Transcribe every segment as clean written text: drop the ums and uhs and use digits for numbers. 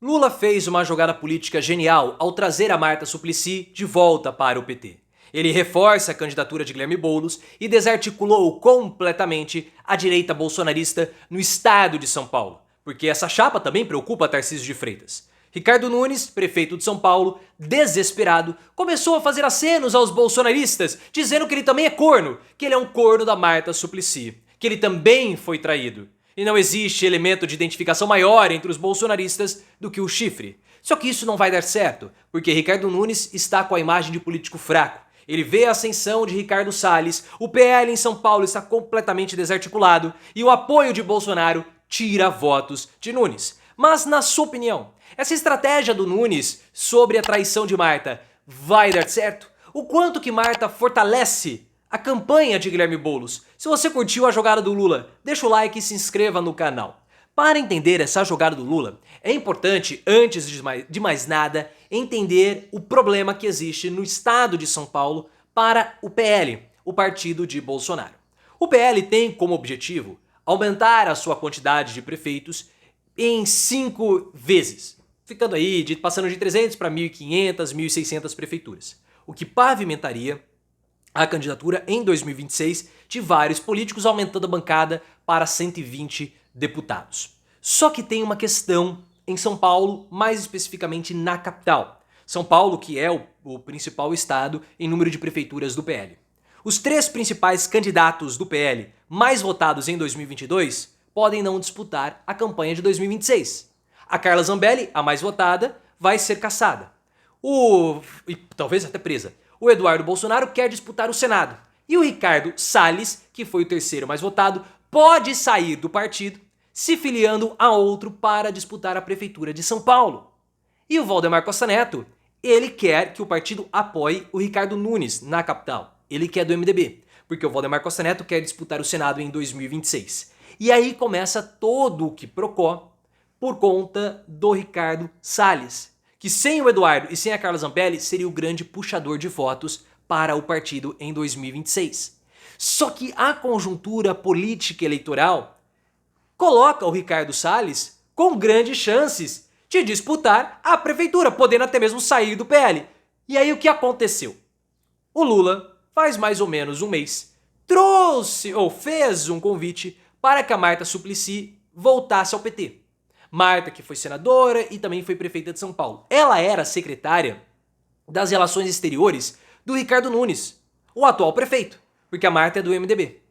Lula fez uma jogada política genial ao trazer a Marta Suplicy de volta para o PT. Ele reforça a candidatura de Guilherme Boulos e desarticulou completamente a direita bolsonarista no estado de São Paulo, porque essa chapa também preocupa Tarcísio de Freitas. Ricardo Nunes, prefeito de São Paulo, desesperado, começou a fazer acenos aos bolsonaristas, dizendo que ele também é corno, que ele é um corno da Marta Suplicy, que ele também foi traído. E não existe elemento de identificação maior entre os bolsonaristas do que o chifre. Só que isso não vai dar certo, porque Ricardo Nunes está com a imagem de político fraco. Ele vê a ascensão de Ricardo Salles, o PL em São Paulo está completamente desarticulado e o apoio de Bolsonaro tira votos de Nunes. Mas, na sua opinião, essa estratégia do Nunes sobre a traição de Marta vai dar certo? O quanto que Marta fortalece a campanha de Guilherme Boulos? Se você curtiu a jogada do Lula, deixa o like e se inscreva no canal. Para entender essa jogada do Lula, é importante, antes de mais nada, entender o problema que existe no estado de São Paulo para o PL, o partido de Bolsonaro. O PL tem como objetivo aumentar a sua quantidade de prefeitos em 5 vezes, ficando aí passando de 300 para 1.500, 1.600 prefeituras, o que pavimentaria a candidatura em 2026 de vários políticos, aumentando a bancada para 120 deputados. Só que tem uma questão em São Paulo, mais especificamente na capital. São Paulo, que é o principal estado em número de prefeituras do PL. Os 3 principais candidatos do PL mais votados em 2022 podem não disputar a campanha de 2026. A Carla Zambelli, a mais votada, vai ser cassada. E talvez até presa. O Eduardo Bolsonaro quer disputar o Senado. E o Ricardo Salles, que foi o 3º mais votado, pode sair do partido, se filiando a outro para disputar a prefeitura de São Paulo. E o Valdemar Costa Neto, ele quer que o partido apoie o Ricardo Nunes na capital. Ele quer do MDB, porque o Valdemar Costa Neto quer disputar o Senado em 2026. E aí começa todo o quiprocó por conta do Ricardo Salles, que sem o Eduardo e sem a Carla Zambelli seria o grande puxador de votos para o partido em 2026. Só que a conjuntura política eleitoral coloca o Ricardo Salles com grandes chances de disputar a prefeitura, podendo até mesmo sair do PL. E aí o que aconteceu? O Lula, faz mais ou menos um mês, fez um convite para que a Marta Suplicy voltasse ao PT. Marta, que foi senadora e também foi prefeita de São Paulo. Ela era secretária das Relações Exteriores do Ricardo Nunes, o atual prefeito, porque a Marta é do MDB.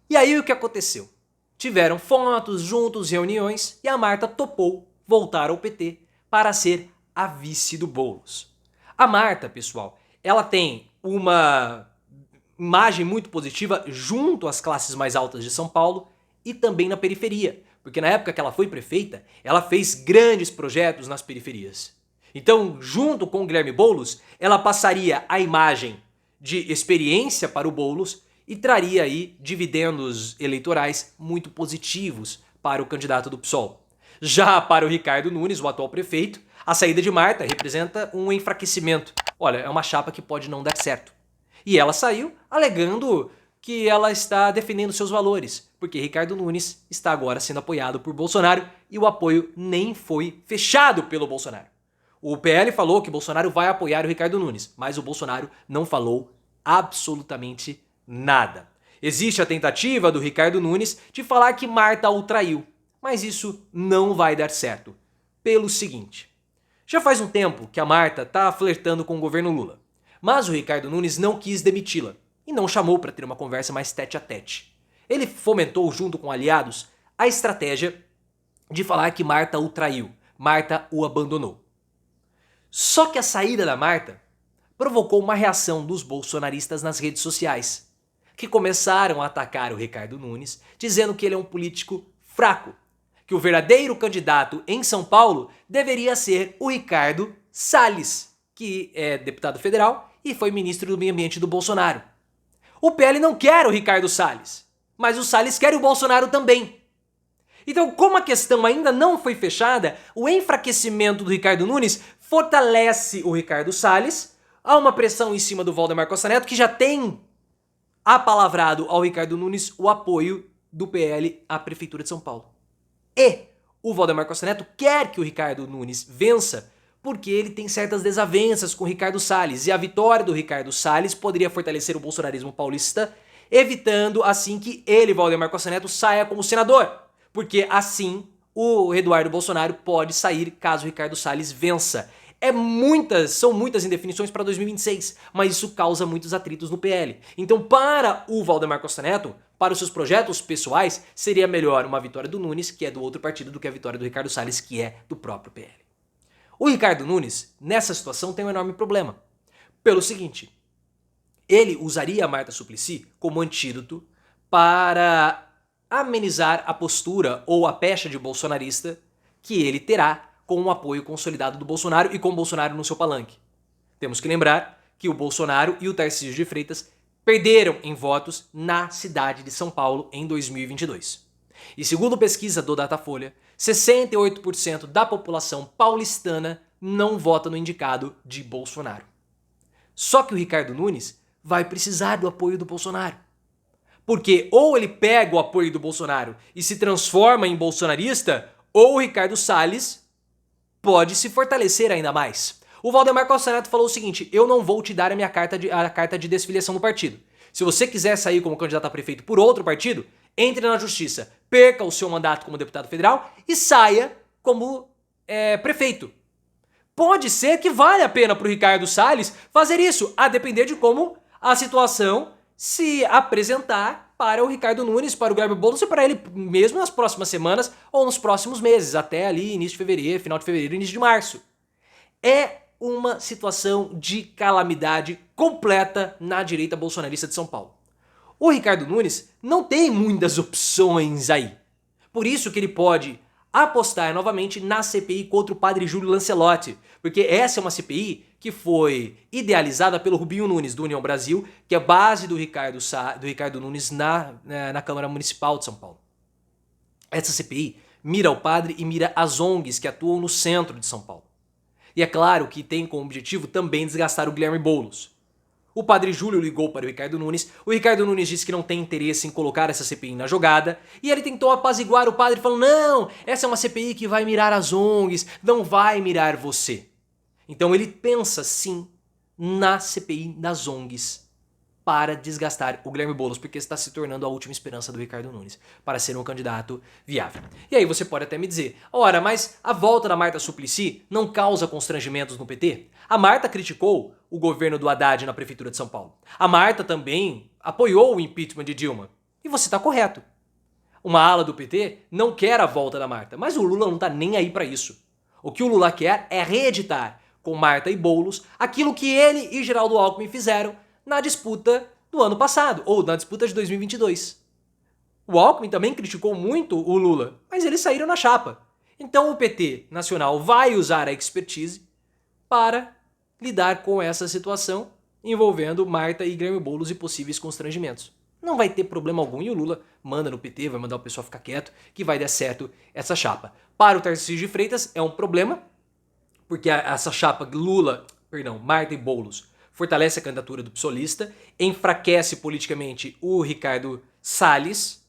E aí o que aconteceu? Tiveram fotos juntos, reuniões, e a Marta topou voltar ao PT para ser a vice do Boulos. A Marta, pessoal, ela tem uma imagem muito positiva junto às classes mais altas de São Paulo e também na periferia, porque na época que ela foi prefeita, ela fez grandes projetos nas periferias. Então, junto com o Guilherme Boulos, ela passaria a imagem de experiência para o Boulos e traria aí dividendos eleitorais muito positivos para o candidato do PSOL. Já para o Ricardo Nunes, o atual prefeito, a saída de Marta representa um enfraquecimento. Olha, é uma chapa que pode não dar certo. E ela saiu alegando que ela está defendendo seus valores, porque Ricardo Nunes está agora sendo apoiado por Bolsonaro e o apoio nem foi fechado pelo Bolsonaro. O PL falou que Bolsonaro vai apoiar o Ricardo Nunes, mas o Bolsonaro não falou absolutamente nada. Existe a tentativa do Ricardo Nunes de falar que Marta o traiu, mas isso não vai dar certo. Pelo seguinte, já faz um tempo que a Marta está flertando com o governo Lula, mas o Ricardo Nunes não quis demiti-la e não chamou para ter uma conversa mais tete a tete. Ele fomentou, junto com aliados, a estratégia de falar que Marta o traiu, Marta o abandonou. Só que a saída da Marta provocou uma reação dos bolsonaristas nas redes sociais, que começaram a atacar o Ricardo Nunes, dizendo que ele é um político fraco, que o verdadeiro candidato em São Paulo deveria ser o Ricardo Salles, que é deputado federal e foi ministro do Meio Ambiente do Bolsonaro. O PL não quer o Ricardo Salles, mas o Salles quer o Bolsonaro também. Então, como a questão ainda não foi fechada, o enfraquecimento do Ricardo Nunes fortalece o Ricardo Salles, há uma pressão em cima do Valdemar Costa Neto, que já tem apalavrado ao Ricardo Nunes o apoio do PL à Prefeitura de São Paulo. E O Valdemar Costa Neto quer que o Ricardo Nunes vença porque ele tem certas desavenças com o Ricardo Salles, e a vitória do Ricardo Salles poderia fortalecer o bolsonarismo paulista, evitando assim que ele, Valdemar Costa Neto, saia como senador, porque assim o Eduardo Bolsonaro pode sair caso o Ricardo Salles vença. São muitas indefinições para 2026, mas isso causa muitos atritos no PL. Então, para o Valdemar Costa Neto, para os seus projetos pessoais, seria melhor uma vitória do Nunes, que é do outro partido, do que a vitória do Ricardo Salles, que é do próprio PL. O Ricardo Nunes, nessa situação, tem um enorme problema. Pelo seguinte, ele usaria a Marta Suplicy como antídoto para amenizar a postura ou a pecha de bolsonarista que ele terá com o apoio consolidado do Bolsonaro e com o Bolsonaro no seu palanque. Temos que lembrar que o Bolsonaro e o Tarcísio de Freitas perderam em votos na cidade de São Paulo em 2022. E segundo pesquisa do Datafolha, 68% da população paulistana não vota no indicado de Bolsonaro. Só que o Ricardo Nunes vai precisar do apoio do Bolsonaro. Porque ou ele pega o apoio do Bolsonaro e se transforma em bolsonarista, ou o Ricardo Salles pode se fortalecer ainda mais. O Valdemar Costa Neto falou o seguinte: eu não vou te dar a minha carta de desfiliação do partido. Se você quiser sair como candidato a prefeito por outro partido, entre na justiça, perca o seu mandato como deputado federal e saia como prefeito. Pode ser que valha a pena para o Ricardo Salles fazer isso, a depender de como a situação se apresentar para o Ricardo Nunes, para o Guilherme Boulos e para ele mesmo nas próximas semanas ou nos próximos meses, até ali início de fevereiro, final de fevereiro, início de março. É uma situação de calamidade completa na direita bolsonarista de São Paulo. O Ricardo Nunes não tem muitas opções aí. Por isso que ele pode apostar novamente na CPI contra o padre Júlio Lancelotti, porque essa é uma CPI que foi idealizada pelo Rubinho Nunes, do União Brasil, que é a base do Ricardo Nunes na Câmara Municipal de São Paulo. Essa CPI mira o padre e mira as ONGs que atuam no centro de São Paulo. E é claro que tem como objetivo também desgastar o Guilherme Boulos. O padre Júlio ligou para o Ricardo Nunes disse que não tem interesse em colocar essa CPI na jogada, e ele tentou apaziguar o padre falando: não, essa é uma CPI que vai mirar as ONGs, não vai mirar você. Então ele pensa sim na CPI das ONGs para desgastar o Guilherme Boulos, porque está se tornando a última esperança do Ricardo Nunes para ser um candidato viável. E aí você pode até me dizer: ora, mas a volta da Marta Suplicy não causa constrangimentos no PT? A Marta criticou o governo do Haddad na prefeitura de São Paulo. A Marta também apoiou o impeachment de Dilma. E você está correto. Uma ala do PT não quer a volta da Marta, mas o Lula não está nem aí para isso. O que o Lula quer é reeditar com Marta e Boulos aquilo que ele e Geraldo Alckmin fizeram na disputa do ano passado, ou na disputa de 2022. O Alckmin também criticou muito o Lula, mas eles saíram na chapa. Então o PT nacional vai usar a expertise para lidar com essa situação envolvendo Marta e Guilherme Boulos e possíveis constrangimentos. Não vai ter problema algum e o Lula manda no PT, vai mandar o pessoal ficar quieto, que vai dar certo essa chapa. Para o Tarcísio de Freitas é um problema, porque essa chapa Marta e Boulos fortalece a candidatura do psolista, enfraquece politicamente o Ricardo Salles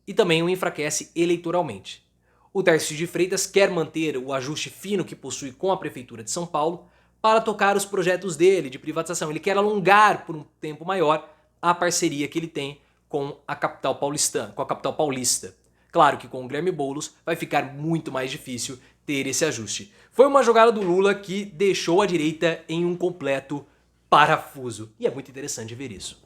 e também o enfraquece eleitoralmente. O Tarcísio de Freitas quer manter o ajuste fino que possui com a Prefeitura de São Paulo para tocar os projetos dele de privatização. Ele quer alongar por um tempo maior a parceria que ele tem com a capital paulista. Claro que com o Guilherme Boulos vai ficar muito mais difícil ter esse ajuste. Foi uma jogada do Lula que deixou a direita em um completo parafuso. E é muito interessante ver isso.